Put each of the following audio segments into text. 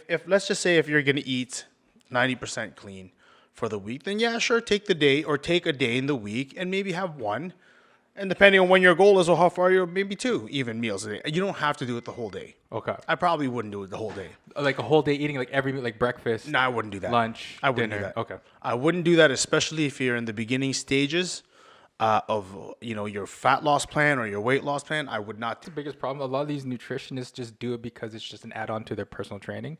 if let's just say if you're gonna eat 90% clean for the week, then yeah, sure, take the day or take a day in the week and maybe have one. And depending on when your goal is or how far you're, maybe two even meals a day. You don't have to do it the whole day. Okay. I probably wouldn't do it the whole day. Like a whole day eating like every like breakfast. No, I wouldn't do that. Lunch. I wouldn't dinner. do that. Okay. I wouldn't do that, especially if you're in the beginning stages of your fat loss plan or your weight loss plan. I would not. The biggest problem, a lot of these nutritionists just do it because it's just an add-on to their personal training.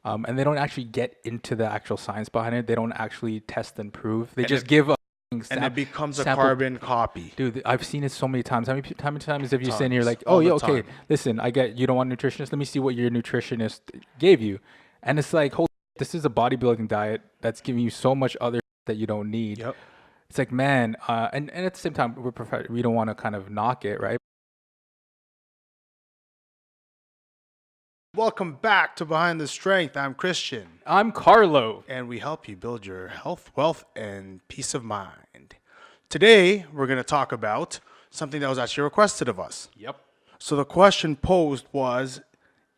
And they don't actually get into the actual science behind it. They don't actually test and prove. They just give a and it becomes a carbon copy. Dude, I've seen it so many times. How many times have you sitting here like, All oh, yeah, the okay, time. listen, I get you don't want a nutritionist. Let me see what your nutritionist gave you. And it's like, holy, this is a bodybuilding diet that's giving you so much other that you don't need. Yep. It's like, man, and at the same time, we don't want to kind of knock it, right? Welcome back to Behind the Strength. I'm Christian. I'm Carlo. And we help you build your health, wealth, and peace of mind. Today, we're going to talk about something that was actually requested of us. Yep. So the question posed was,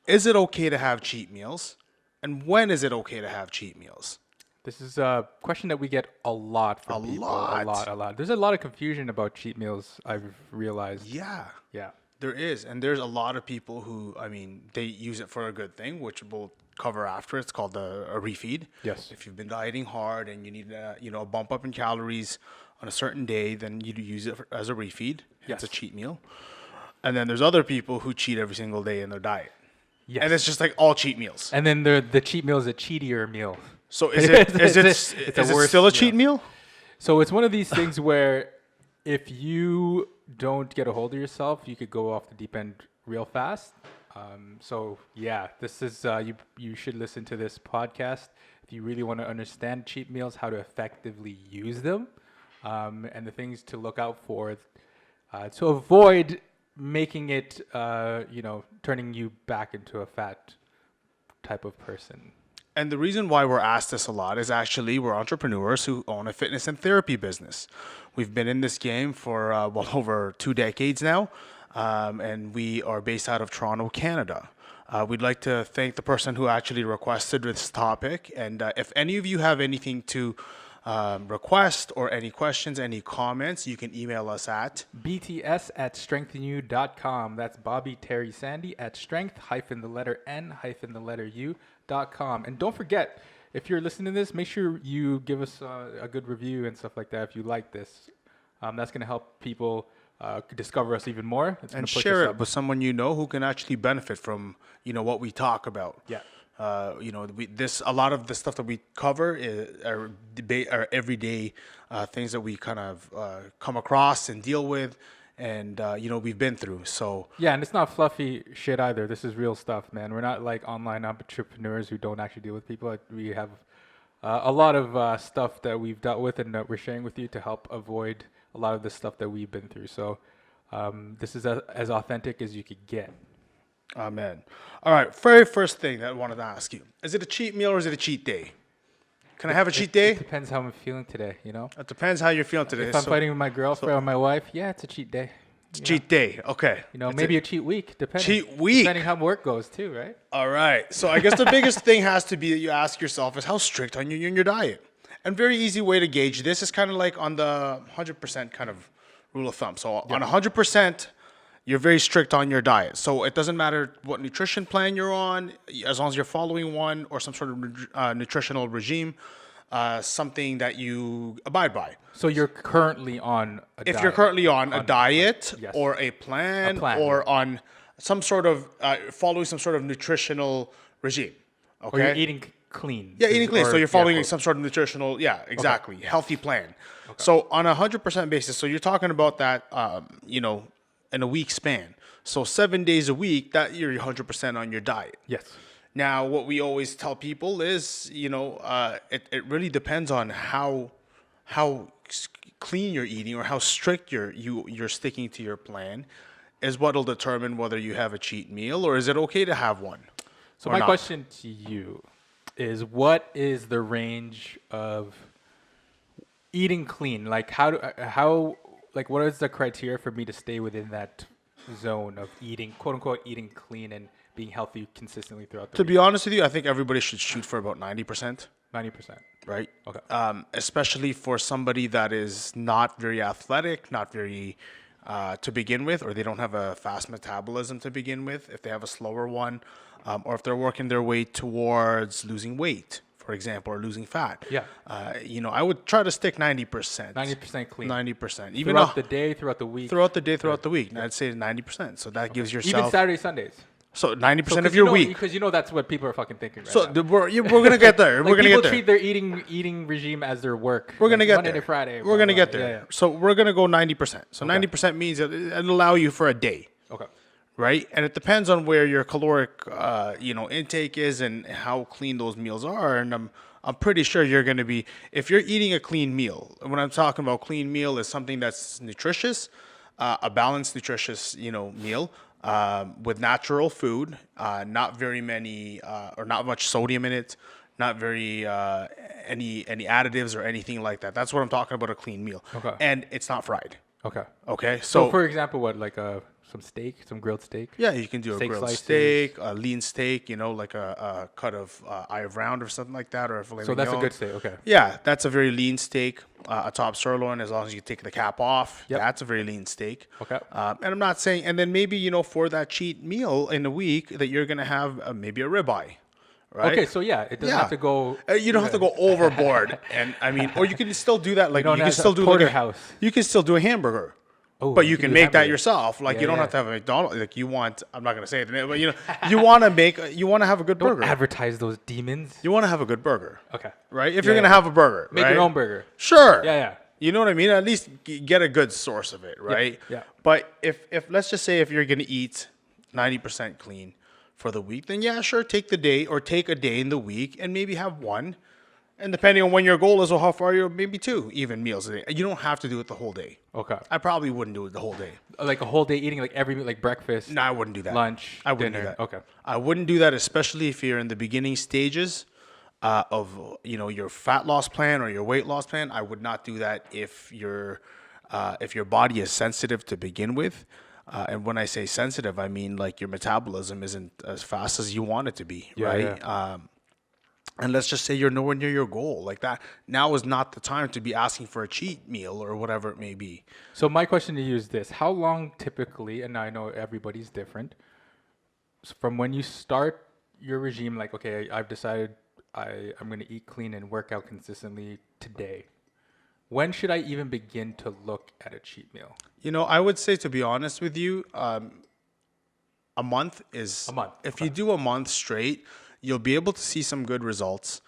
is it okay to have cheat meals? And when is it okay to have cheat meals? This is a question that we get a lot from people. A lot. There's a lot of confusion about cheat meals, I've realized. Yeah. Yeah. There is. And there's a lot of people who, they use it for a good thing, which we'll cover after. It's called a refeed. Yes. If you've been dieting hard and you need a bump up in calories on a certain day, then you use it as a refeed. Yes. It's a cheat meal. And then there's other people who cheat every single day in their diet. Yes. And it's just like all cheat meals. And then the cheat meal is a cheatier meal. So is it still a cheat meal? So it's one of these things where if you don't get a hold of yourself, you could go off the deep end real fast. So yeah, this is you should listen to this podcast if you really want to understand cheat meals, how to effectively use them, and the things to look out for to avoid making it turning you back into a fat type of person. And the reason why we're asked this a lot is actually we're entrepreneurs who own a fitness and therapy business. We've been in this game for over 2 decades now, and we are based out of Toronto, Canada. We'd like to thank the person who actually requested this topic. And if any of you have anything to request or any questions, any comments, you can email us at bts@strengthenyou.com. That's Bobby Terry Sandy at strength-n-u.com. And don't forget, if you're listening to this, make sure you give us a good review and stuff like that if you like this. That's going to help people discover us even more. And share it with someone you know who can actually benefit from what we talk about. Yeah. A lot of the stuff that we cover are everyday things that we kind of come across and deal with, and we've been through. So yeah, and it's not fluffy shit either. This is real stuff, man. We're not like online entrepreneurs who don't actually deal with people. We have a lot of stuff that we've dealt with and that we're sharing with you to help avoid a lot of the stuff that we've been through. So this is as authentic as you could get. Amen. All right, very first thing that I wanted to ask you. Is it a cheat meal or is it a cheat day? Can I have a cheat day? It depends how I'm feeling today, It depends how you're feeling today. If I'm fighting with my girlfriend or my wife, yeah, it's a cheat day. It's a cheat day, okay. Maybe a cheat week, depending. Cheat week. Depending how work goes too, right? All right. So I guess the biggest thing has to be that you ask yourself is how strict are you in your diet? And very easy way to gauge this is kind of like on the 100% kind of rule of thumb. So on 100%, you're very strict on your diet. So it doesn't matter what nutrition plan you're on, as long as you're following one or some sort of nutritional regime, something that you abide by. So you're currently on a diet. If you're currently on a diet yes. or a plan or on some sort of following some sort of nutritional regime. Okay. Or you're eating clean. Yeah, eating clean. So you're following some sort of nutritional, exactly, healthy plan. Okay. So on a 100% basis, so you're talking about that, in a week span. So 7 days a week, that you're 100% on your diet. Yes. Now, what we always tell people is, it really depends on how clean you're eating or how strict you're sticking to your plan is what'll determine whether you have a cheat meal or is it okay to have one. So my question to you is, what is the range of eating clean? Like what is the criteria for me to stay within that zone of eating, quote unquote, eating clean and being healthy consistently throughout the To week? be honest with you, I think everybody should shoot for about 90%. 90%. Right? Okay. Especially for somebody that is not very athletic, not very to begin with, or they don't have a fast metabolism to begin with, if they have a slower one, or if they're working their way towards losing weight, for example, or losing fat. Yeah. I would try to stick 90%. 90% clean. 90%. Even Throughout the day, throughout the week. throughout the day, throughout the week. I'd say 90%. So that gives yourself... Even Saturday, Sundays. So 90% of your week. Because that's what people are fucking thinking right So now. we're going to get there. We're going to get there. People treat their eating regime as their work. We're going to get Monday there. to Friday. We're going to get there. Yeah. So we're going to go 90%. So 90% means it'll allow you for a day. Okay. Right? And it depends on where your caloric, intake is and how clean those meals are. And I'm pretty sure you're going to be, if you're eating a clean meal, when I'm talking about clean meal is something that's nutritious, a balanced, nutritious, meal. With natural food, not very many or not much sodium in it, not very any additives or anything like that. That's what I'm talking about, a clean meal. Okay. And it's not fried. Okay. Okay. So for example, what, like some steak, some grilled steak? Yeah, you can do a Steak grilled slices. steak, a lean steak, like a cut of eye of round or something like that, or a filet So that's a mignon. good steak. Okay. Yeah, that's a very lean steak, a top sirloin, as long as you take the cap off. Yep. That's a very lean steak. Okay. And I'm not saying, and then maybe, for that cheat meal in the week that you're going to have maybe a ribeye, right? Okay, so it doesn't have to go. You don't have to go overboard. And I mean, or you can still do that. Like, don't you can have still a do like porterhouse. you can still do a hamburger. Oh, But you can do make that hamburger. yourself. Like, Yeah, you don't yeah. have to have a McDonald's. Like, you want, I'm not going to say it, but you want to have a good Don't burger. advertise those demons. You want to have a good burger, Okay. right? If Yeah, you're going to yeah. have a burger, Make right? your own burger. Sure. Yeah. You know what I mean? At least get a good source of it, right? yeah. But if let's just say if you're going to eat 90% clean for the week, then yeah, sure, take a day in the week and maybe have one. And depending on when your goal is or how far you're, maybe two even meals a day. You don't have to do it the whole day. Okay. I probably wouldn't do it the whole day. Like a whole day eating like every meal, like breakfast, No, I wouldn't do that. lunch, I wouldn't dinner. do that. Okay. I wouldn't do that, especially if you're in the beginning stages of your fat loss plan or your weight loss plan. I would not do that if your body is sensitive to begin with. And when I say sensitive, I mean like your metabolism isn't as fast as you want it to be, Yeah, right? yeah. And let's just say you're nowhere near your goal. Like that, now is not the time to be asking for a cheat meal or whatever it may be. So my question to you is this: how long typically, and I know everybody's different, from when you start your regime, like, okay, I've decided I'm going to eat clean and work out consistently today. When should I even begin to look at a cheat meal? I would say, to be honest with you, a month is A month, If you do a month straight, you'll be able to see some good results.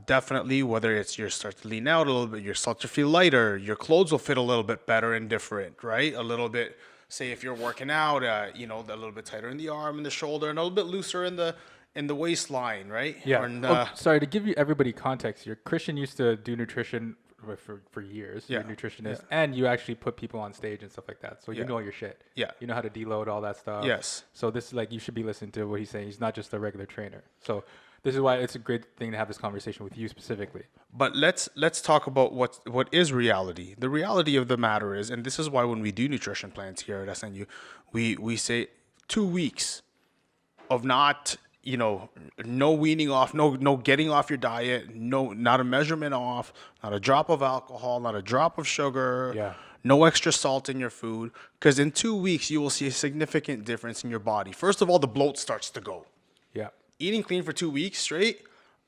Definitely, whether it's you start to lean out a little bit, you start to feel lighter, your clothes will fit a little bit better and different, right? A little bit. Say if you're working out, a little bit tighter in the arm and the shoulder, and a little bit looser in the waistline, right? Yeah. And, Sorry, to give you everybody context here, Christian used to do nutrition for years. Yeah. You're a nutritionist, and you actually put people on stage and stuff like that. So you Yeah. know your shit. Yeah. You know how to deload all that stuff. Yes. So this is like, you should be listening to what he's saying. He's not just a regular trainer. So this is why it's a great thing to have this conversation with you specifically. But let's talk about what is reality. The reality of the matter is, and this is why when we do nutrition plans here at SNU, we say 2 weeks of not, no weaning off, no getting off your diet, not a measurement off, not a drop of alcohol, not a drop of sugar, Yeah. no extra salt in your food. Because in 2 weeks, you will see a significant difference in your body. First of all, the bloat starts to go. Yeah. Eating clean for 2 weeks straight,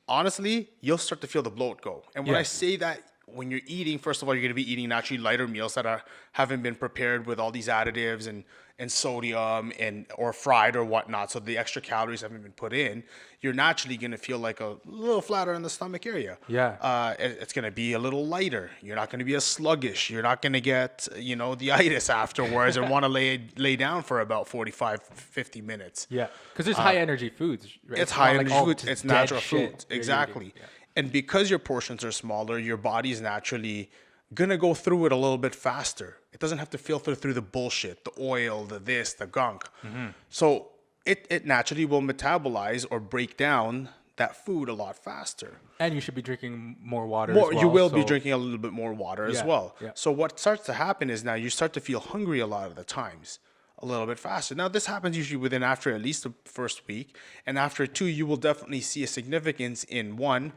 honestly, you'll start to feel the bloat go. And when Yeah. I say that, when you're eating, first of all, you're going to be eating naturally lighter meals that haven't been prepared with all these additives and sodium or fried or whatnot. So the extra calories haven't been put in. You're naturally going to feel like a little flatter in the stomach area. Yeah. It's going to be a little lighter. You're not going to be as sluggish. You're not going to get, the itis afterwards and want to lay down for about 45, 50 minutes. Yeah. Because there's high energy foods. Right? It's not high like energy all food. just It's dead natural shit foods. that you're Exactly. eating. Yeah. And because your portions are smaller, your body's naturally going to go through it a little bit faster. It doesn't have to filter through the bullshit, the oil, the this, the gunk. Mm-hmm. So it naturally will metabolize or break down that food a lot faster. And you should be drinking more water as well. You will be so- drinking a little bit more water as Yeah, well. yeah. So what starts to happen is now you start to feel hungry a lot of the times. a little bit faster. Now, this happens usually within after at least the first week. And after 2, you will definitely see a significance in 1,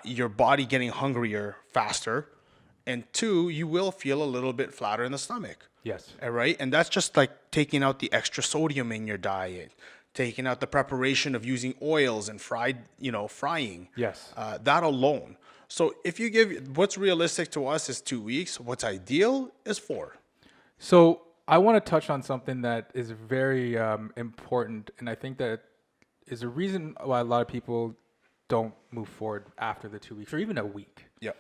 your body getting hungrier faster. And 2, you will feel a little bit flatter in the stomach. Yes. All right. And that's just like taking out the extra sodium in your diet, taking out the preparation of using oils and frying. Yes. That alone. So if you give, what's realistic to us is 2 weeks. What's ideal is 4. So I want to touch on something that is very important, and I think that is a reason why a lot of people don't move forward after the 2 weeks or even a week. Yeah.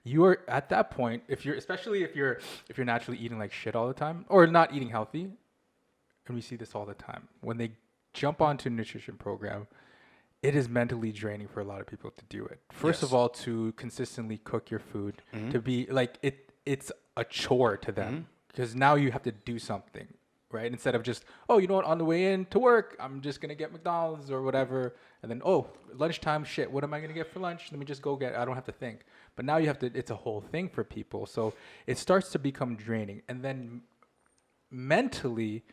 You are at that point, especially if you're naturally eating like shit all the time or not eating healthy, and we see this all the time. When they jump onto a nutrition program, it is mentally draining for a lot of people to do it. First of all, to consistently cook your food, to be like it's a chore to them because now you have to do something, right? Instead of just, oh, you know what, on the way in to work, I'm just gonna get McDonald's or whatever, and then lunchtime, shit, what am I gonna get for lunch? Let me just go get. I don't have to think. But now you have to. It's a whole thing for people, so it starts to become draining, and then mentally,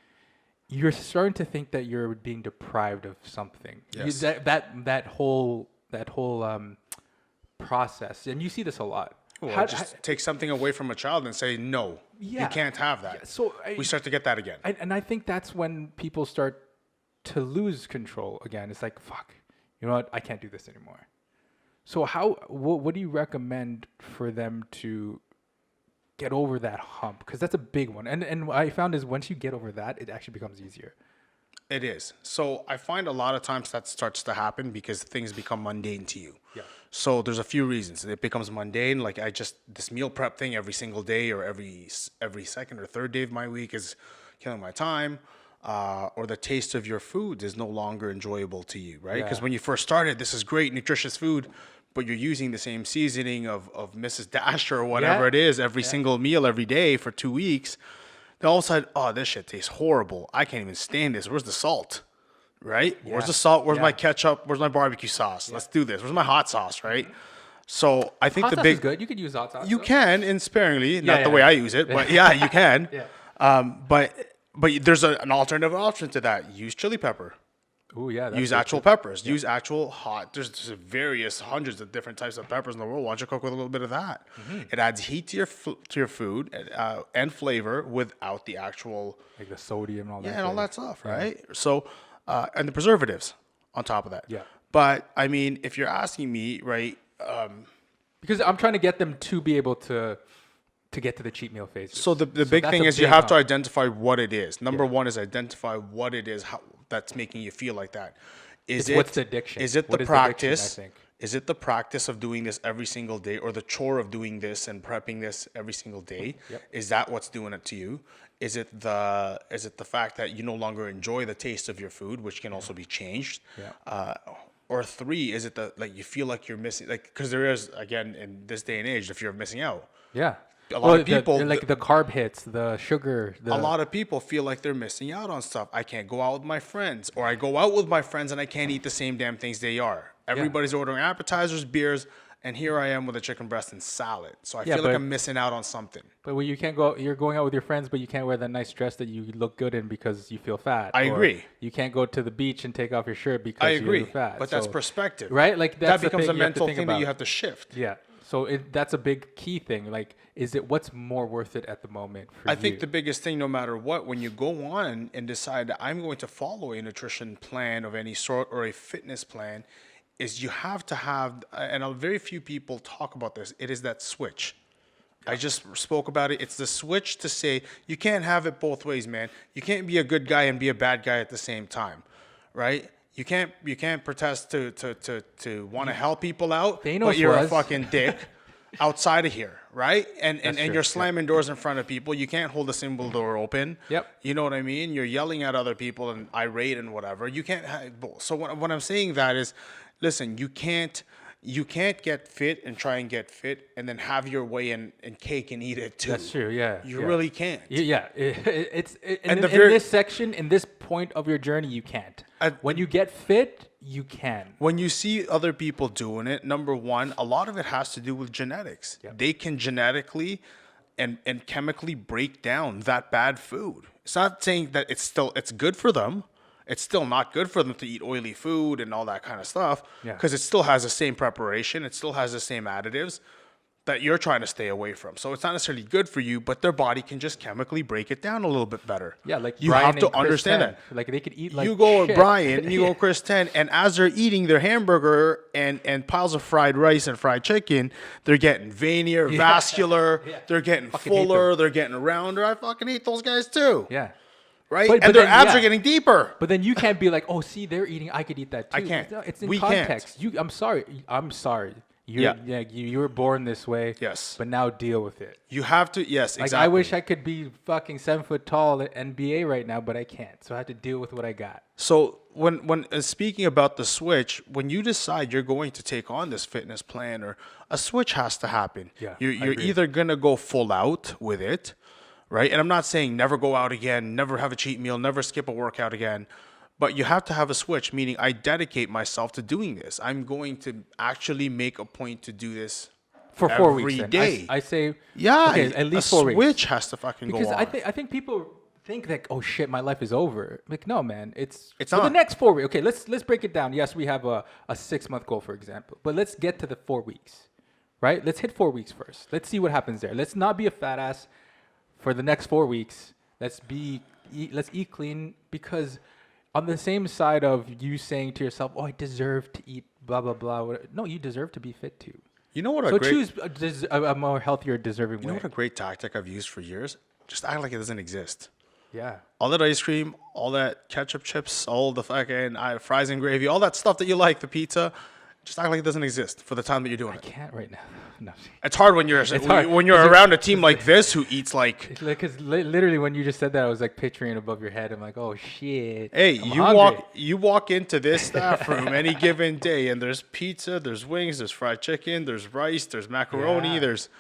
you're starting to think that you're being deprived of something. Yes. That whole process, and you see this a lot. Well, just take something away from a child and say, no, you can't have that. Yeah, so we start to get that again. And I think that's when people start to lose control again. It's like, fuck, you know what? I can't do this anymore. So what do you recommend for them to get over that hump? Because that's a big one. And what I found is once you get over that, it actually becomes easier. It is. So I find a lot of times that starts to happen because things become mundane to you. Yeah. So there's a few reasons. It becomes mundane. Like this meal prep thing every single day or every second or third day of my week is killing my time. Or the taste of your food is no longer enjoyable to you, right? Because when you first started, this is great, nutritious food, but you're using the same seasoning of Mrs. Dasher or whatever it is every single meal every day for 2 weeks. Then all of a sudden, oh, this shit tastes horrible. I can't even stand this. Where's the salt? Right? Yeah. Where's the salt? Where's my ketchup? Where's my barbecue sauce? Yeah. Let's do this. Where's my hot sauce? Right? So I think hot sauce is good. You could use hot sauce. You can, and sparingly, not the way I use it, but yeah, you can. But there's an alternative option to that. Use chili pepper. Oh yeah. Use actual peppers. Yeah. Use actual hot. There's various hundreds of different types of peppers in the world. Why don't you cook with a little bit of that? It adds heat to your food and flavor without the actual like the sodium and all that. Yeah, and all that stuff, right? So and the preservatives on top of that. Yeah. But I mean, if you're asking me, right? Because I'm trying to get them to be able to get to the cheat meal phase. So the big thing is you have to identify what it is. Number one is identify what it is that's making you feel like that. What's the addiction? Is it the practice? Is it the practice of doing this every single day or the chore of doing this and prepping this every single day? Yep. Is that what's doing it to you? Is it the fact that you no longer enjoy the taste of your food, which can also be changed? Yeah. Or 3, is it you feel like you're missing, because there is, again, in this day and age, the fear of missing out. Yeah. A lot of people the carb hits, the sugar. A lot of people feel like they're missing out on stuff. I can't go out with my friends, or I go out with my friends and I can't eat the same damn things they are. Everybody's ordering appetizers, beers, and here I am with a chicken breast and salad. So I feel like I'm missing out on something. But when you can't go, you're going out with your friends, but you can't wear that nice dress that you look good in because you feel fat. I agree. You can't go to the beach and take off your shirt because you feel fat. But that's perspective, right? Like that becomes a mental thing that you have to shift. Yeah. So that's a big key thing. Like, what's more worth it at the moment for you? I think the biggest thing, no matter what, when you go on and decide that I'm going to follow a nutrition plan of any sort or a fitness plan, is you have to have, and very few people talk about this, it is that switch. I just spoke about it. It's the switch to say, you can't have it both ways, man. You can't be a good guy and be a bad guy at the same time, right? You can't protest to want to help people out, but you're a fucking dick outside of here, right? And you're slamming doors in front of people. You can't hold a single door open. Yep. You know what I mean? You're yelling at other people and irate and whatever. You can't have both. So what I'm saying that is, listen, you can't get fit and try and get fit and then have your way and cake and eat it too. That's true. Yeah. You really can't. Yeah. In this section, in this point of your journey, you can't. When you get fit, you can. When you see other people doing it, number one, a lot of it has to do with genetics. Yep. They can genetically and chemically break down that bad food. It's not saying that it's good for them. It's still not good for them to eat oily food and all that kind of stuff Yeah. because it still has the same preparation. It still has the same additives that you're trying to stay away from. So it's not necessarily good for you, but their body can just chemically break it down a little bit better. Yeah, like you Brian have to and Chris understand 10. that. Like they could eat like You go with shit. Brian and you go Chris 10, and as they're eating their hamburger and piles of fried rice and fried chicken, they're getting veinier, vascular, they're getting Fucking hate fuller, they're getting rounder. I fucking hate those guys too. Yeah. Right? But And their then, abs yeah. are getting deeper. But then you can't be like, oh, see, they're eating. I could eat that too. I can't. No, it's in We can't. context. I'm sorry. I'm sorry. You were born this way. Yes. But now deal with it. You have to, yes, Like exactly. I wish I could be fucking 7 foot tall at NBA right now, but I can't. So I have to deal with what I got. So when speaking about the switch, when you decide you're going to take on this fitness plan, or a switch has to happen. Yeah, You're either gonna go full out with it, right? And I'm not saying never go out again, never have a cheat meal, never skip a workout again. But you have to have a switch, meaning I dedicate myself to doing this. I'm going to actually make a point to do this For 4 every weeks. Then. day. I say, Yeah, okay, at least a 4 weeks. switch has to fucking Because go on. I think people think like, oh shit, my life is over. Like, no, man, it's for not. the next 4 weeks. Okay, let's break it down. Yes, we have a 6 month goal, for example, but let's get to the 4 weeks, right? Let's hit 4 weeks first. Let's see what happens there. Let's not be a fat ass for the next 4 weeks. Let's eat clean, because on the same side of you saying to yourself, oh, I deserve to eat blah blah blah. No, you deserve to be fit too. You know what? So choose a more healthier, deserving You know way. what a great tactic I've used for years? Just act like it doesn't exist. Yeah. All that ice cream, all that ketchup chips, all the fucking fries and gravy, all that stuff that you like, the pizza, just act like it doesn't exist for the time that you're doing I it. can't right now. No. It's hard when you're hard. when you're around a team like this who eats like. Because literally when you just said that, I was like picturing it above your head. I'm like, oh shit. Hey, I'm you hungry. walk into this staff room any given day, and there's pizza, there's wings, there's fried chicken, there's rice, there's macaroni, Yeah. there's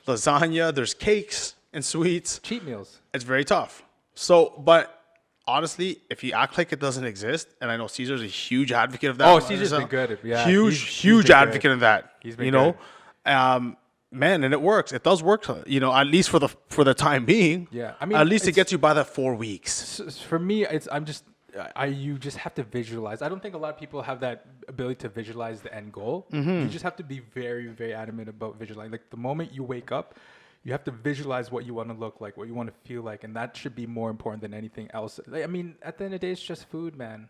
lasagna, there's cakes and sweets. Cheat meals. It's very tough. So, but honestly, if you act like it doesn't exist, and I know Caesar's a huge advocate of that. Oh, Caesar's been good. Yeah, huge been advocate good. of that. He's been you know, man, and it works. It does work. You know, at least for the time being. Yeah, I mean, at least it it's- gets you by that 4 weeks. For me, you just have to visualize. I don't think a lot of people have that ability to visualize the end goal. Mm-hmm. You just have to be very, very adamant about visualizing. Like the moment you wake up, you have to visualize what you want to look like, what you want to feel like, and that should be more important than anything else. Like, I mean, at the end of the day, it's just food, man.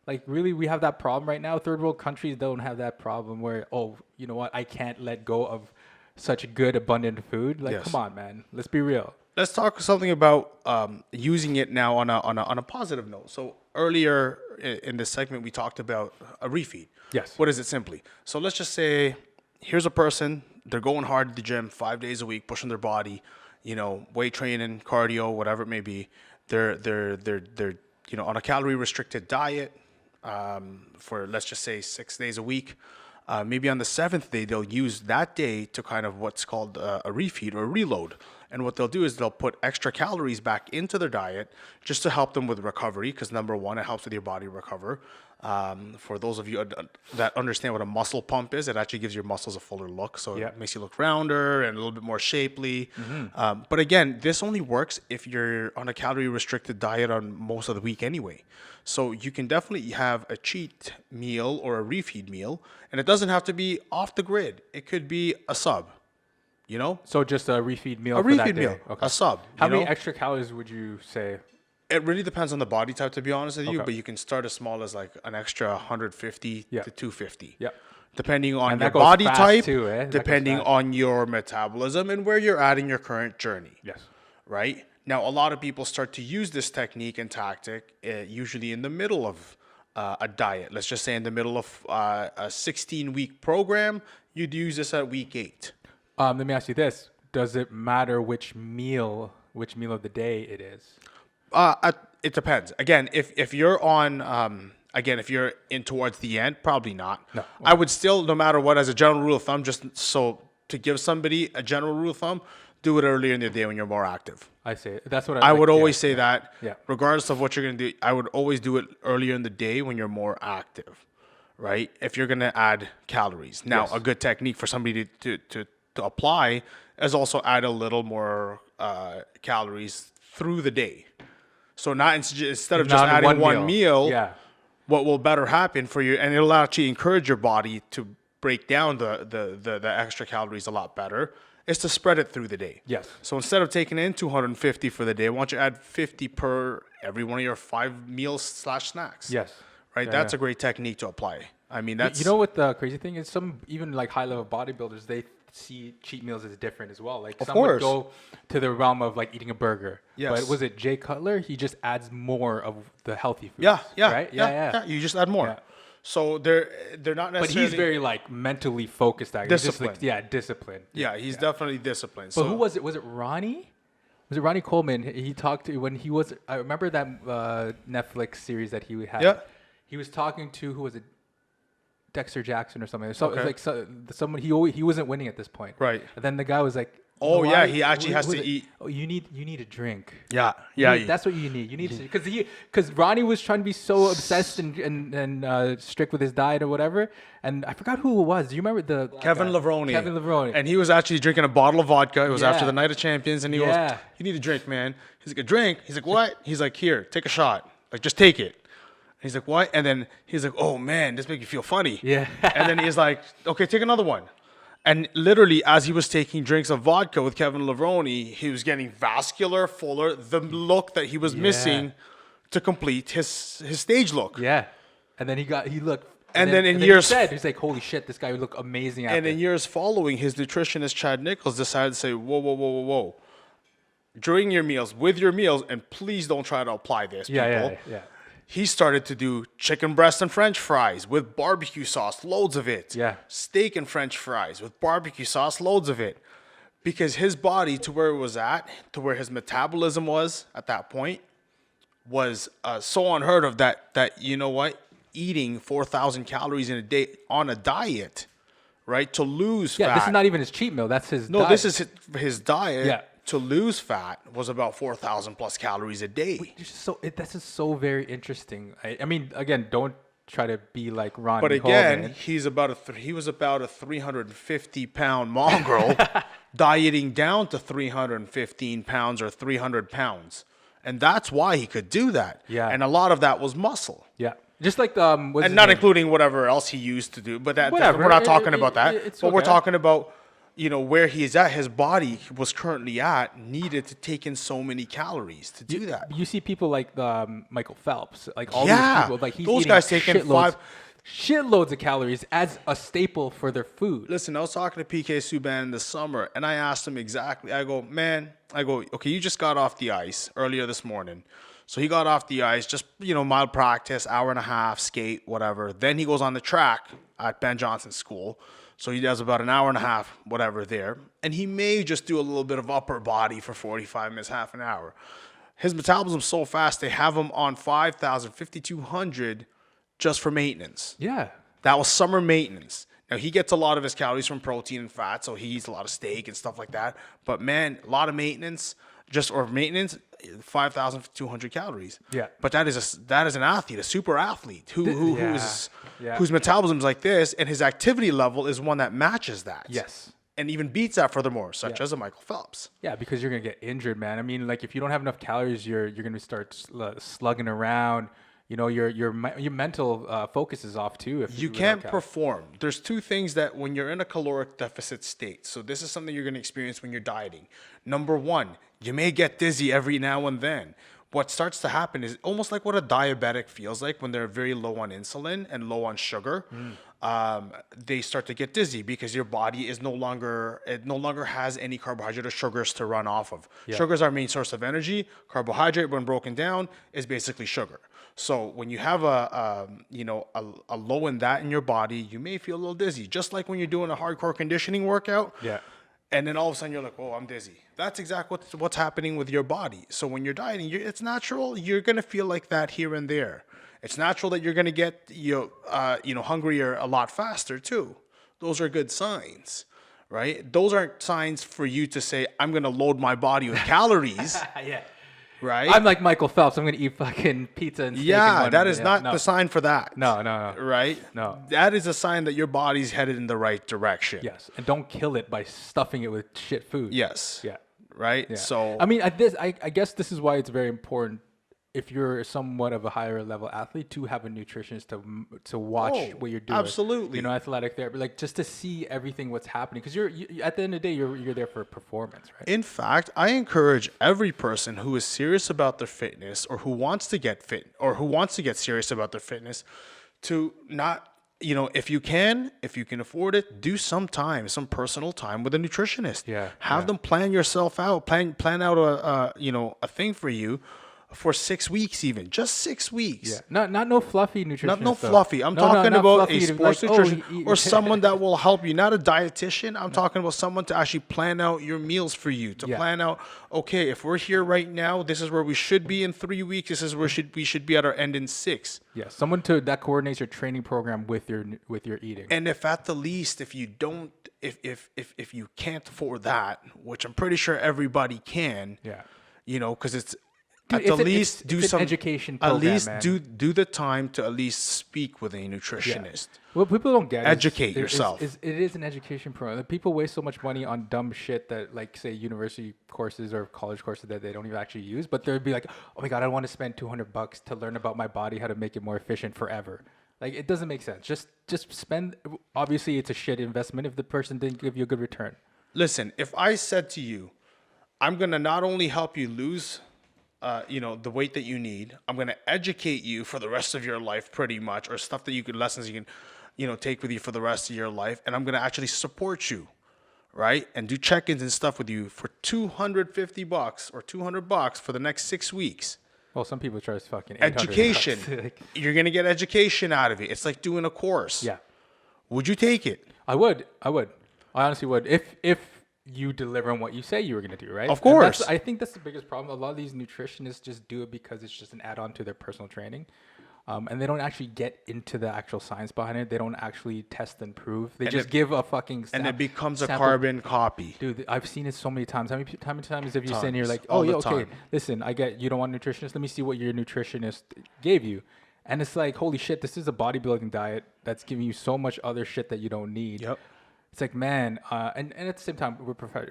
Like really, we have that problem right now. Third world countries don't have that problem where, oh, you know what, I can't let go of such good, abundant food. Like, Yes. come on, man. Let's be real. Let's talk something about using it now on a positive note. So earlier in this segment, we talked about a refeed. Yes. What is it simply? So let's just say here's a person. They're going hard at the gym 5 days a week, pushing their body, you know, weight training, cardio, whatever it may be. They're you know, on a calorie restricted diet for, let's just say, 6 days a week. Maybe on the 7th day, they'll use that day to kind of what's called a refeed or a reload. And what they'll do is they'll put extra calories back into their diet just to help them with recovery, because number one, it helps with your body recover. For those of you that understand what a muscle pump is, it actually gives your muscles a fuller look. So Yeah. it makes you look rounder and a little bit more shapely. But again, this only works if you're on a calorie restricted diet on most of the week anyway. So you can definitely have a cheat meal or a refeed meal, and it doesn't have to be off the grid. It could be a sub, you know? So just a refeed meal. A for that refeed day. meal, Okay. a sub. How you many know? extra calories would you say? It really depends on the body type, to be honest with you, Okay. but you can start as small as like an extra 150 Yeah. to 250. Yeah. Depending on And your that goes body fast type, too, eh? That goes depending fast. on your metabolism and where you're at in your current journey. Yes. Right? Now, a lot of people start to use this technique and tactic usually in the middle of a diet. Let's just say in the middle of a 16-week program, you'd use this at week 8. Let me ask you this: does it matter which meal of the day it is? It depends. Again, if you're on, if you're in towards the end, probably not. No. I would still, no matter what, as a general rule of thumb, just so to give somebody a general rule of thumb, do it earlier in the day when you're more active. I say that's what I like, would yeah, always say that, Yeah. regardless of what you're going to do, I would always do it earlier in the day when you're more active, right? If you're going to add calories. Now, Yes. a good technique for somebody to apply is also add a little more calories through the day. So instead of just Not in adding one one meal, Yeah. what will better happen for you, and it'll actually encourage your body to break down the extra calories a lot better, is to spread it through the day. Yes. So instead of taking in 250 for the day, why don't you add 50 per every one of your 5 meals / snacks? Yes. Right. Yeah, That's yeah. a great technique to apply. I mean, that's You know what the crazy thing is? Some even like high level bodybuilders, they see cheat meals as different as well. Like Of some would course. go to the realm of like eating a burger. Yes. But was it Jay Cutler? He just adds more of the healthy foods. yeah, Right? yeah. You just add more. Yeah. So they're not But necessarily. he's very like mentally focused. He's just, like, Disciplined. disciplined. Yeah, he's definitely disciplined. But So who was it? Was it Ronnie? Was it Ronnie Coleman? He talked to when he was. I remember that Netflix series that he had. Yeah. He was talking to who was it? Dexter Jackson or something. So Okay. it's like someone he wasn't winning at this point. Right. And then the guy was like, Oh, "You know yeah, what? he actually has Who to was it? eat." Oh, you need a drink. Yeah, That's what you need. You need because Ronnie was trying to be so obsessed and strict with his diet or whatever. And I forgot who it was. Do you remember the Kevin guy? Levrone. Kevin Levrone. And he was actually drinking a bottle of vodka. It was after Yeah. the Night of Champions, and he Yeah. goes, "You need a drink, man." He's like, "A drink?" He's like, "What?" He's like, "Here, take a shot. Like, just take it." And he's like, "What?" And then he's like, "Oh man, this makes me feel funny." Yeah. And then he's like, "Okay, take another one." And literally, as he was taking drinks of vodka with Kevin Levrone, he was getting vascular, fuller, the look that he was missing to complete his stage look. Yeah. And then he looked. And then in he years- said, he's like, holy shit, this guy would look amazing out And there. in years following, his nutritionist Chad Nichols decided to say, "Whoa, whoa, whoa, whoa, whoa! During your meals, with your meals, and please don't try to apply this, people." Yeah. He started to do chicken breast and French fries with barbecue sauce, loads of it. Yeah. Steak and French fries with barbecue sauce, loads of it. Because his body, to where it was at, to where his metabolism was at that point, was so unheard of that you know what, eating 4,000 calories in a day on a diet, right, to lose Yeah, fat. this is not even his cheat meal. That's his No, diet. this is his diet. Yeah. To lose fat was about 4,000 plus calories a day. It's just this is so very interesting. I mean, again, don't try to be like Ronnie But again, Coleman. he was about a 350-pound mongrel dieting down to 315 pounds or 300 pounds. And that's why he could do that. Yeah. And a lot of that was muscle. Yeah. Just like what's his And not name? including whatever else he used to do. But Whatever. we're not talking about that. It's But we're okay. talking about, where he's at, his body was currently at, needed to take in so many calories to do that. You see people like Michael Phelps, like all Yeah. these people, like he's Those eating guys taking shitloads of calories as a staple for their food. Listen, I was talking to PK Subban in the summer, and I asked him exactly. I go, okay, you just got off the ice earlier this morning. So he got off the ice, just, mild practice, hour and a half, skate, whatever. Then he goes on the track at Ben Johnson's school. So he does about an hour and a half, whatever there. And he may just do a little bit of upper body for 45 minutes, half an hour. His metabolism's so fast, they have him on 5,000, 5,200 just for maintenance. Yeah. That was summer maintenance. Now, he gets a lot of his calories from protein and fat, so he eats a lot of steak and stuff like that. But, man, a lot of maintenance, 5,200 calories. Yeah. But that is an athlete, a super athlete whose Yeah. metabolism is like this, and his activity level is one that matches that. Yes. And even beats that furthermore, such as a Michael Phelps. Yeah, because you're gonna get injured, man. I mean, like if you don't have enough calories, you're gonna start slugging around. Your mental focus is off too. If You without can't calories. perform. There's two things that when you're in a caloric deficit state, so this is something you're going to experience when you're dieting. Number one, you may get dizzy every now and then. What starts to happen is almost like what a diabetic feels like when they're very low on insulin and low on sugar. They start to get dizzy because your body is no longer has any carbohydrate or sugars to run off of. Yeah. Sugar is our main source of energy. Carbohydrate, when broken down, is basically sugar. So when you have a low in that in your body, you may feel a little dizzy, just like when you're doing a hardcore conditioning workout. Yeah. And then all of a sudden you're like, "Oh, I'm dizzy." That's exactly what's happening with your body. So when you're dieting, it's natural. You're gonna feel like that here and there. It's natural that you're gonna get hungrier a lot faster too. Those are good signs, right? Those aren't signs for you to say, "I'm gonna load my body with calories." Yeah. Right? I'm like Michael Phelps. I'm gonna eat fucking pizza and steak. in Yeah, one that day. is not No. the sign for that. No. Right? No. That is a sign that your body's headed in the right direction. Yes, and don't kill it by stuffing it with shit food. Yes. Yeah. Right? Yeah. So I mean, I guess this is why it's very important if you're somewhat of a higher level athlete, to have a nutritionist to watch Oh, what you're doing. absolutely. You know, athletic therapy, like just to see everything what's happening, because you at the end of the day, you're there for performance, right? In fact, I encourage every person who is serious about their fitness or who wants to get fit or who wants to get serious about their fitness to not, if you can afford it, do some personal time with a nutritionist. Yeah, Have yeah. them plan yourself out, plan out a thing for you for 6 weeks, even just 6 weeks. Yeah, not no fluffy nutritionist. Not no though. fluffy. I'm No, talking not about fluffy a to be sports like, oh, nutrition or someone that will help you. Not a dietitian. I'm talking about someone to actually plan out your meals for you. To Yeah. plan out, okay, if we're here right now, this is where we should be in 3 weeks. This is where we should be at our end in 6. Yeah, someone that coordinates your training program with your eating. And if at the least, if you don't, if you can't afford that, which I'm pretty sure everybody can, Yeah. because it's. Dude, At the it's an- least, it's do an some education At program, least man. do the time to at least speak with a nutritionist. What people don't get Educate yourself. It is an education program. People waste so much money on dumb shit that, like, say, university courses or college courses that they don't even actually use. But they'd be like, "Oh my god, I want to spend $200 to learn about my body, how to make it more efficient forever." Like, it doesn't make sense. Just spend. Obviously, it's a shit investment if the person didn't give you a good return. Listen, if I said to you, I'm gonna not only help you lose, the weight that you need, I'm gonna educate you for the rest of your life, pretty much, or stuff that lessons you can, take with you for the rest of your life, and I'm gonna actually support you, right, and do check-ins and stuff with you for $250 or $200 for the next 6 weeks. Well, some people charge fucking $800. Education. Like, You're gonna get education out of it. It's like doing a course. yeah. Would you take it? I would. I honestly would. If you deliver on what you say you were going to do, right? Of And course. I think that's the biggest problem. A lot of these nutritionists just do it because it's just an add-on to their personal training. And they don't actually get into the actual science behind it. They don't actually test and prove. They just give a fucking And it becomes a sample. carbon copy. Dude, I've seen it so many times. How many times have you seen here like, All oh, the yeah, okay, time. listen, I get you don't want a nutritionist. Let me see what your nutritionist gave you. And it's like, holy shit, this is a bodybuilding diet that's giving you so much other shit that you don't need. Yep. It's like, man, and at the same time,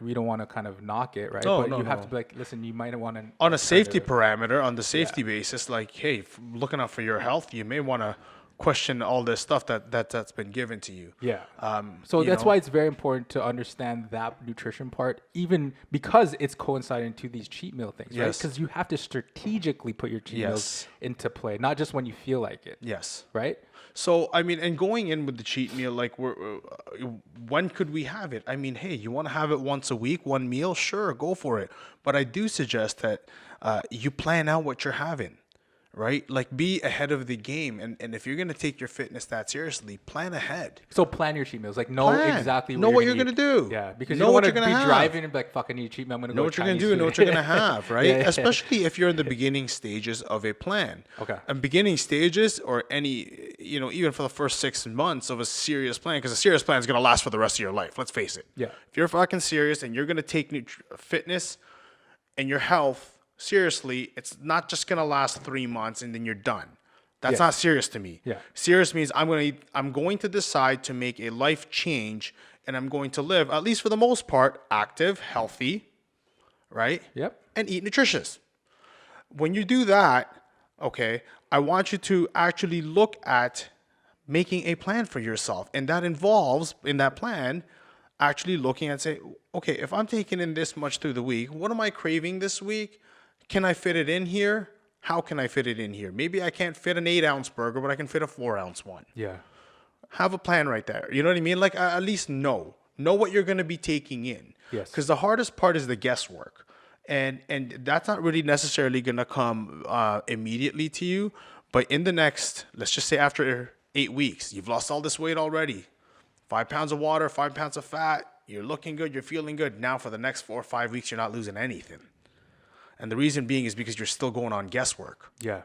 we don't want to kind of knock it, right? No, but no, you have no. to be like, listen, you might want to On a safety parameter, on the safety basis, like, hey, looking out for your health, you may want to question all this stuff that's been given to you. Yeah. So That's why it's very important to understand that nutrition part, even because it's coinciding to these cheat meal things, right? Yes. Because you have to strategically put your cheat meals into play, not just when you feel like it. Yes. Right? So, I mean, and going in with the cheat meal, like, when could we have it? I mean, hey, you want to have it once a week, one meal? Sure, go for it. But I do suggest that you plan out what you're having, right? Like, be ahead of the game. And if you're going to take your fitness that seriously, plan ahead. So plan your cheat meals. Like, know exactly Know what you're going gonna to do. Yeah, because Know you don't what want to you're be gonna have. driving and be like, fuck, I need a cheat meal. I'm going to go Know what you're going to Chinese do, know food. what you're going to have, right? Yeah. Especially if you're in the beginning stages of a plan. Okay. And beginning stages, or any, even for the first 6 months of a serious plan, because a serious plan is going to last for the rest of your life. Let's face it. Yeah. If you're fucking serious and you're going to take fitness and your health seriously, it's not just going to last 3 months and then you're done. That's not serious to me. Yeah. Serious means I'm going to decide to make a life change, and I'm going to live, at least for the most part, active, healthy, right? Yep. And eat nutritious. When you do that, okay, I want you to actually look at making a plan for yourself. And that involves, in that plan, actually looking at, say, okay, if I'm taking in this much through the week, what am I craving this week? Can I fit it in here? How can I fit it in here? Maybe I can't fit an 8-ounce burger, but I can fit a 4-ounce one. Yeah. Have a plan right there. You know what I mean? Like, at least know what you're going to be taking in. Yes. Because the hardest part is the guesswork. And that's not really necessarily going to come immediately to you. But in the next, let's just say after 8 weeks, you've lost all this weight already. 5 pounds of water, 5 pounds of fat. You're looking good. You're feeling good. Now for the next 4 or 5 weeks, you're not losing anything. And the reason being is because you're still going on guesswork. Yeah.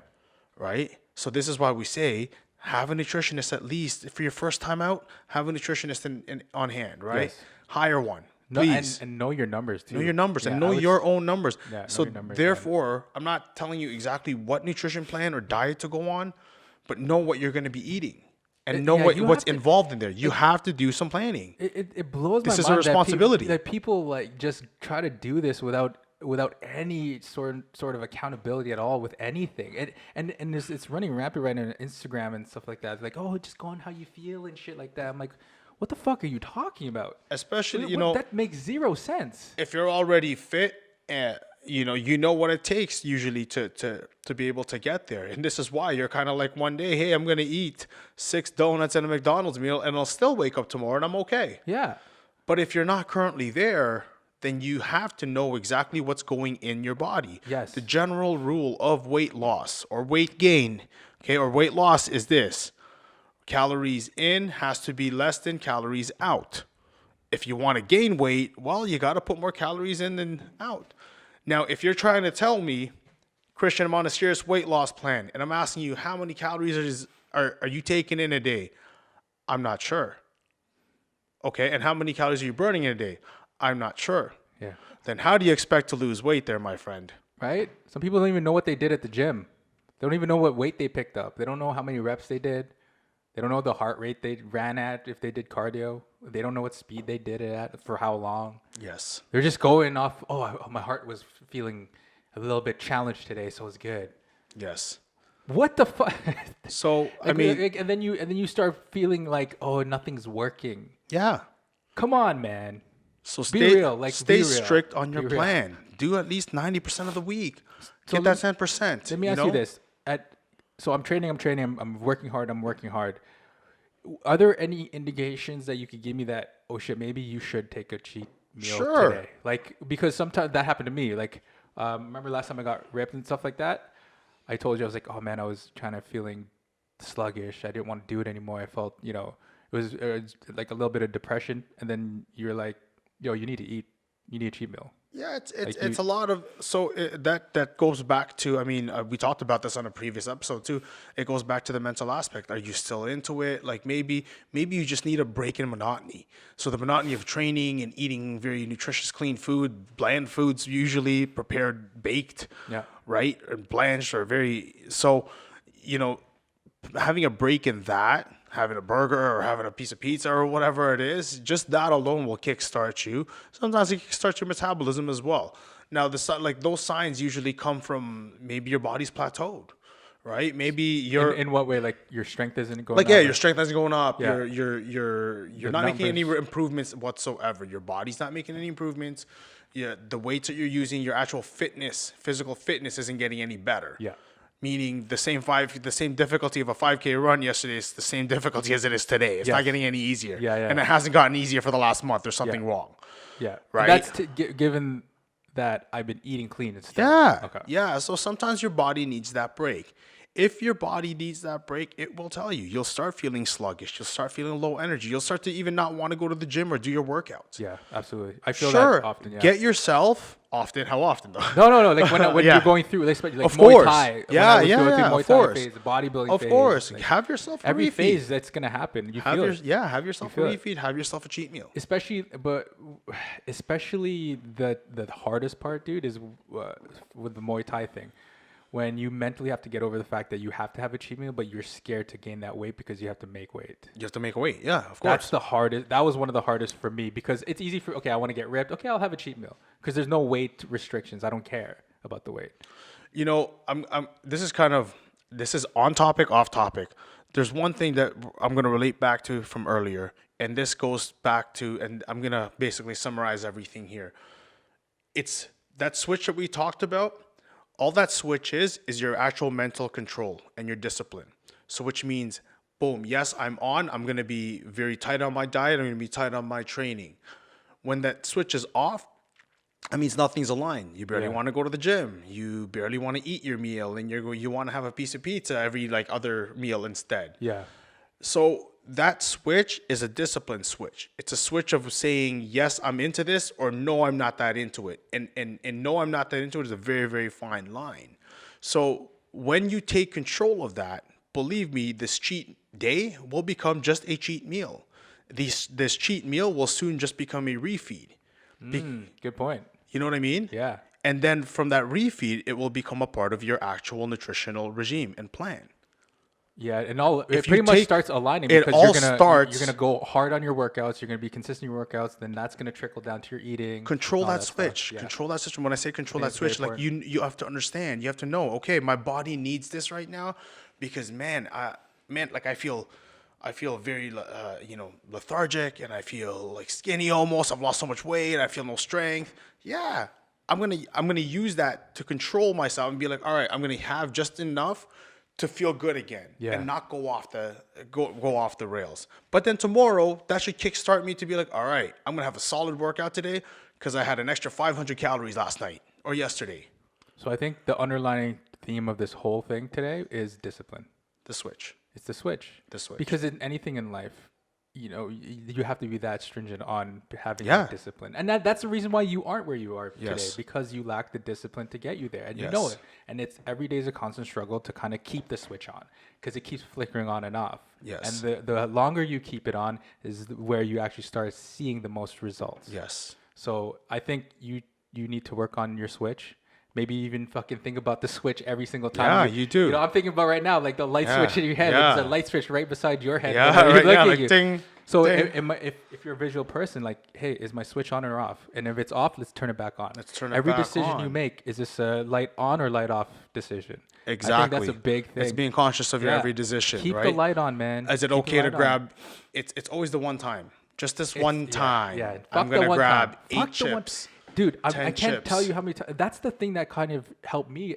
Right? So this is why we say, have a nutritionist at least. For your first time out, have a nutritionist on hand, right? Yes. Hire one, No, please. and know your numbers too. Know your numbers and Yeah, know I would your own numbers. Yeah, know so your numbers, therefore, I'm not telling you exactly what nutrition plan or diet to go on, but know what you're going to be eating and know you what's have to- involved in there. You have to do some planning. It blows This my is a mind responsibility. that people like just try to do this without without any sort of accountability at all with anything. And it's running rampant right now on Instagram and stuff like that. It's like, oh, just go on how you feel and shit like that. I'm like, what the fuck are you talking about? Especially, That makes zero sense. if you're already fit, and you know what it takes usually to be able to get there. And this is why you're kind of like, one day, hey, I'm gonna eat 6 donuts and a McDonald's meal, and I'll still wake up tomorrow and I'm okay. Yeah. But if you're not currently there, then you have to know exactly what's going in your body. Yes. The general rule of weight loss or weight gain, okay, or weight loss is this: calories in has to be less than calories out. If you want to gain weight, well, you got to put more calories in than out. Now, if you're trying to tell me, Christian, I'm on a serious weight loss plan, and I'm asking you how many calories are you taking in a day, I'm not sure. Okay, and how many calories are you burning in a day? I'm not sure. Yeah. Then how do you expect to lose weight there, my friend? Right? Some people don't even know what they did at the gym. They don't even know what weight they picked up. They don't know how many reps they did. They don't know the heart rate they ran at if they did cardio. They don't know what speed they did it at for how long. Yes. They're just going off, my heart was feeling a little bit challenged today, so it's good. Yes. What the fuck? So, I mean, and then you start feeling like, oh, nothing's working. yeah. Come on, man. So Be stay real, like, stay be real. strict on your Be real. plan. Do at least 90% of the week. So Get that 10%. Let me ask you this. So I'm training, I'm working hard. Are there any indications that you could give me that, oh shit, maybe you should take a cheat meal Sure. today? Like, because sometimes that happened to me. Like, remember last time I got ripped and stuff like that? I told you, I was like, oh man, I was kind of feeling sluggish. I didn't want to do it anymore. I felt, it was like a little bit of depression. And then you're like, yo, you need to eat. You need a cheat meal. Yeah, it's Like a lot of that goes back to, I mean, we talked about this on a previous episode too. It goes back to the mental aspect. Are you still into it? Like maybe you just need a break in monotony. So the monotony of training and eating very nutritious, clean food, bland foods, usually prepared, baked, Yeah. right, and blanched, or having a break in that, having a burger or having a piece of pizza or whatever it is, just that alone will kickstart you. Sometimes it kickstarts your metabolism as well. Now, those signs usually come from maybe your body's plateaued, right? Maybe you're In what way? Like your strength isn't going like, up? yeah, your strength isn't going up. Yeah. You're not making any improvements whatsoever. Your body's not making any improvements. Yeah, the weights that you're using, your actual physical fitness isn't getting any better. Yeah. Meaning the same difficulty of a 5K run yesterday is the same difficulty as it is today. It's not getting any easier. Yeah, yeah. And it hasn't gotten easier for the last month. There's something wrong. Yeah. Right. And that's given that I've been eating clean and stuff. Yeah. Okay. Yeah. So sometimes your body needs that break. If your body needs that break, it will tell you. You'll start feeling sluggish. You'll start feeling low energy. You'll start to even not want to go to the gym or do your workouts. Yeah, absolutely. I feel Sure. that often. Yeah. Get yourself often. How often though? No. Like when Yeah. you're going through, like Of Muay course. Thai. Yeah, when I was going through of Muay Thai course. phase, the bodybuilding Of phase. course. like, Have yourself a every refeed. phase that's gonna happen, you feel it. Have yourself a feel it. refeed. Have yourself a cheat meal. Especially the hardest part, dude, is with the Muay Thai thing. When you mentally have to get over the fact that you have to have a cheat meal, but you're scared to gain that weight because you have to make weight. You have to make a weight. Yeah, of course. That's the hardest. That was one of the hardest for me because it's easy for, okay, I want to get ripped. Okay, I'll have a cheat meal because there's no weight restrictions. I don't care about the weight. This is on topic, off topic. There's one thing that I'm going to relate back to from earlier, and this goes back to, and I'm going to basically summarize everything here. It's that switch that we talked about. All that switch is your actual mental control and your discipline. So which means, boom, yes, I'm going to be very tight on my diet. I'm going to be tight on my training. When that switch is off, that means nothing's aligned. You barely want to go to the gym. You barely want to eat your meal, and you want to have a piece of pizza every other meal instead. Yeah. So that switch is a discipline switch. It's a switch of saying, yes, I'm into this, or no, I'm not that into it. And no, I'm not that into it is a very, very fine line. So when you take control of that, believe me, this cheat day will become just a cheat meal. This cheat meal will soon just become a refeed. Good point. You know what I mean? Yeah. And then from that refeed, it will become a part of your actual nutritional regime and plan. Yeah, and all it If you pretty much take- starts aligning it because all you're starts- gonna go hard on your workouts. You're gonna be consistent in your workouts. Then that's gonna trickle down to your eating. Control and all that stuff. switch. Yeah. Control that switch. And when I say control think that it's very switch, like you have to understand. You have to know. Okay, my body needs this right now, because like I feel very lethargic, and I feel like skinny almost. I've lost so much weight. I feel no strength. Yeah, I'm gonna use that to control myself and be like, all right, I'm gonna have just enough to feel good again, and not go off the rails. But then tomorrow, that should kickstart me to be like, all right, I'm gonna have a solid workout today because I had an extra 500 calories last night or yesterday. So I think the underlying theme of this whole thing today is discipline. The switch. It's the switch. The switch. Because in anything in life, you have to be that stringent on having that discipline. And that's the reason why you aren't where you are today, because you lack the discipline to get you there. And you know it. And it's every day is a constant struggle to kind of keep the switch on, because it keeps flickering on and off. Yes. And the longer you keep it on is where you actually start seeing the most results. Yes. So I think you need to work on your switch. Maybe even fucking think about the switch every single time. Yeah, you do. You know, I'm thinking about right now, like the light switch in your head. Yeah. It's a light switch right beside your head. Yeah, whenever right you're now, looking like at you. ding. So ding. if you're a visual person, like, hey, is my switch on or off? And if it's off, let's turn it back on. Let's turn it Every back decision you on. make, is this a light on or light off decision? Exactly. I think that's a big thing. It's being conscious of your every decision, Keep right? the light on, man. Is it Keep the okay to light on. grab? It's always the one time. Just this one time. Yeah. I'm Fuck the gonna one grab time. 8 Fuck the one- chips. Dude, I 10 can't tell chips. you how many times. That's the thing that kind of helped me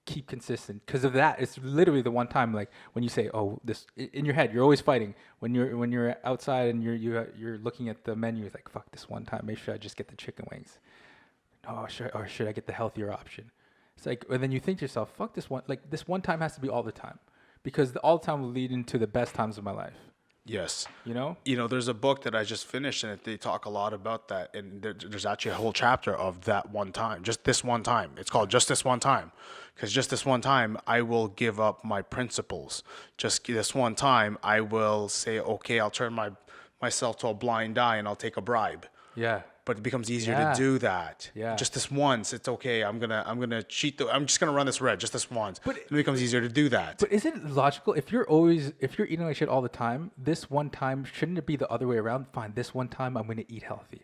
keep consistent, because of that. It's literally the one time, like when you say, "Oh, this," in your head, you're always fighting. When you're outside and you're looking at the menu, it's like, "Fuck, this one time, maybe should I just get the chicken wings? No, should I get the healthier option?" It's like, and then you think to yourself, "Fuck this one. Like this one time has to be all the time, because all the time will lead into the best times of my life." Yes. You know? There's a book that I just finished, and they talk a lot about that. And there's actually a whole chapter of that one time, just this one time. It's called Just This One Time, because just this one time, I will give up my principles. Just this one time, I will say, okay, I'll turn myself to a blind eye and I'll take a bribe. Yeah. But it becomes easier Yeah. to do that. Yeah. Just this once, it's okay. I'm gonna cheat. I'm just gonna run this red just this once. But it becomes easier to do that. But isn't it logical, if you're eating like shit all the time, this one time, shouldn't it be the other way around? Fine, this one time I'm gonna eat healthy.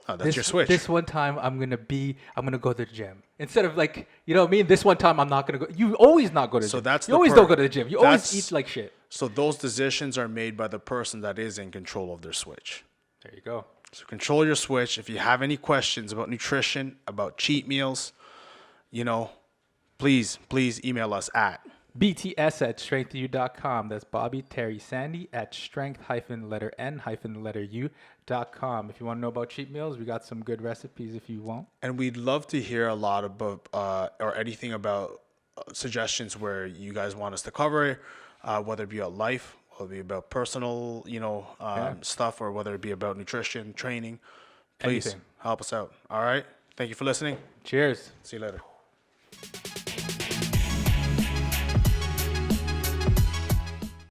Oh, that's your switch. This one time I'm gonna go to the gym. Instead of like, you know what I mean? This one time I'm not gonna go. You always not go to the gym. that's you the always per- don't go to the gym. You always that's- eat like shit. So those decisions are made by the person that is in control of their switch. There you go. So control your switch. If you have any questions about nutrition, about cheat meals, please email us at BTS@strengthu.com. That's Bobby Terry Sandy at strength-n-u.com. If you want to know about cheat meals, we got some good recipes if you want. And we'd love to hear a lot about or anything about suggestions where you guys want us to cover, whether it be about life, whether it be about personal, stuff, or whether it be about nutrition, training. Please Anything. help us out. All right. Thank you for listening. Cheers. See you later.